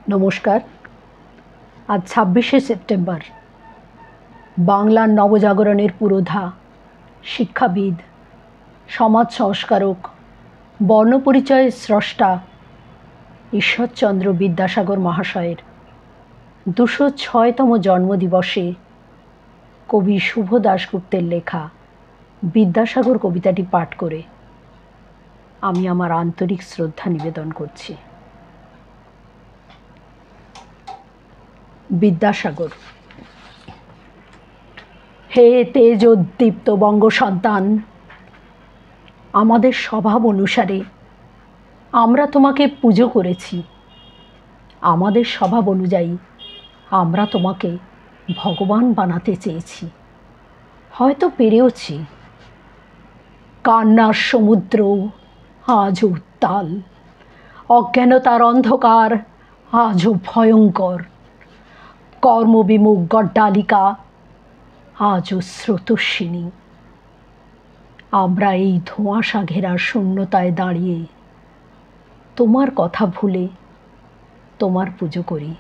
নমস্কার। আজ ২৬শে সেপ্টেম্বর। বাংলার নবজাগরণের পুরোধা, শিক্ষাবিদ, সমাজ সংস্কারক, বর্ণপরিচয়ের স্রষ্টা ঈশ্বরচন্দ্র বিদ্যাসাগর মহাশয়ের ২০৬তম জন্মদিবসে কবি শুভ দাশগুপ্তের লেখা বিদ্যাসাগর কবিতাটি পাঠ করে আমি আমার আন্তরিক শ্রদ্ধা নিবেদন করছি। বিদ্যাসাগর। হে তেজোদ্দীপ্ত বঙ্গ সন্তান, আমাদের স্বভাব অনুসারে আমরা তোমাকে পুজো করেছি। আমাদের স্বভাব অনুযায়ী আমরা তোমাকে ভগবান বানাতে চেয়েছি, হয়তো পেরেওছি। কান্নার সমুদ্র আজও উত্তাল, অজ্ঞানতার অন্ধকার আজও ভয়ঙ্কর, কর্মবিমুখ গড্ডালিকা আজও স্রোতস্বিনী। আমরা এই ধোঁয়াশা ঘেরা শূন্যতায় দাঁড়িয়ে তোমার কথা ভুলে তোমার পুজো করি।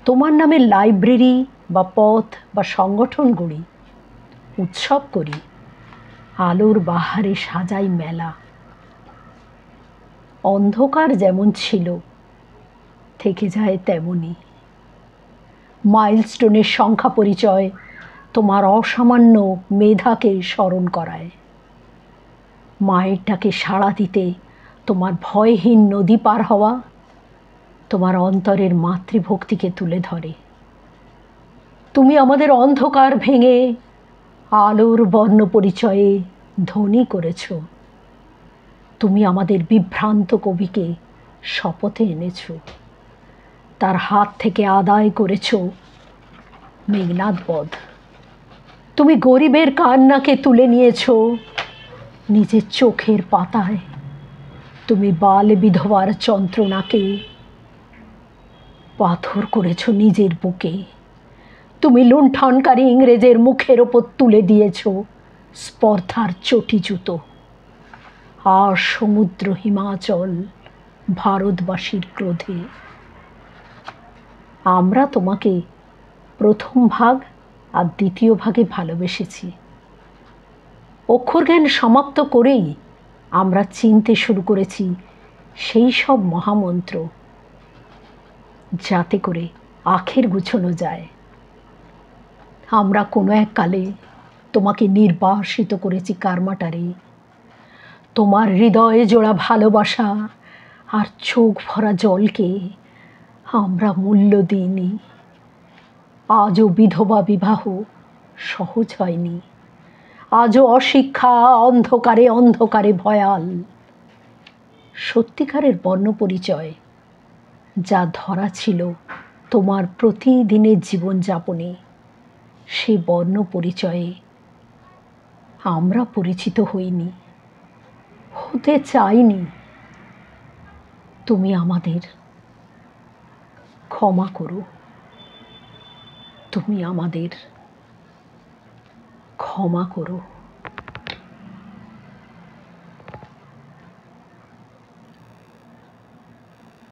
তোমার নামে লাইব্রেরি বা পথ বা সংগঠন গড়ি, উৎসব করি, আলোর বাহারে সাজাই মেলা। অন্ধকার যেমন ছিল থেকে যায় তেমনই। মাইলস্টোনের সংখ্যা পরিচয় তোমার অসামান্য মেধাকে স্মরণ করায়। মায়ের ডাকে সাড়া দিতে তোমার ভয়হীন নদী পার হওয়া তোমার অন্তরের মাতৃভক্তিকে তুলে ধরে। তুমি আমাদের অন্ধকার ভেঙে আলোর বর্ণ পরিচয়ে ধনী করেছ। তুমি আমাদের বিভ্রান্ত কবিকে শপথে এনেছ, তার হাত থেকে আদায় করেছ মেঘনাদ বধ। তুমি গরিবের কান্নাকে তুলে নিয়েছ নিজের চোখের পাতায়। তুমি বাল বিধবার যন্ত্রণাকে পাথর করেছ নিজের বুকে। তুমি লুণ্ঠনকারী ইংরেজের মুখের ওপর তুলে দিয়েছ স্পর্ধার চটি জুতো। আর সমুদ্র হিমাচল ভারতবাসীর ক্রোধে। আমরা তোমাকে প্রথম ভাগ আর দ্বিতীয় ভাগে ভালোবেসেছি। অক্ষরজ্ঞান সমাপ্ত করেই আমরা চিনতে শুরু করেছি সেই সব মহামন্ত্র যাতে করে আখের গুছোনো যায়। আমরা কোনো এক কালে তোমাকে নির্বাসিত করেছি কারমাটারে। তোমার হৃদয়ে জোড়া ভালোবাসা আর চোখ ভরা জলকে আমরা মূল্য দিইনি। আজও বিধবা বিবাহ সহজ হয়নি। আজও অশিক্ষা অন্ধকারে অন্ধকারে ভয়াল। সত্যিকারের বর্ণপরিচয় যা ধরা ছিল তোমার প্রতিদিনের জীবনযাপনে, সে বর্ণ পরিচয়ে আমরা পরিচিত হইনি, হতে চাইনি। তুমি আমাদের ক্ষমা করো, তুমি আমাদের ক্ষমা করো।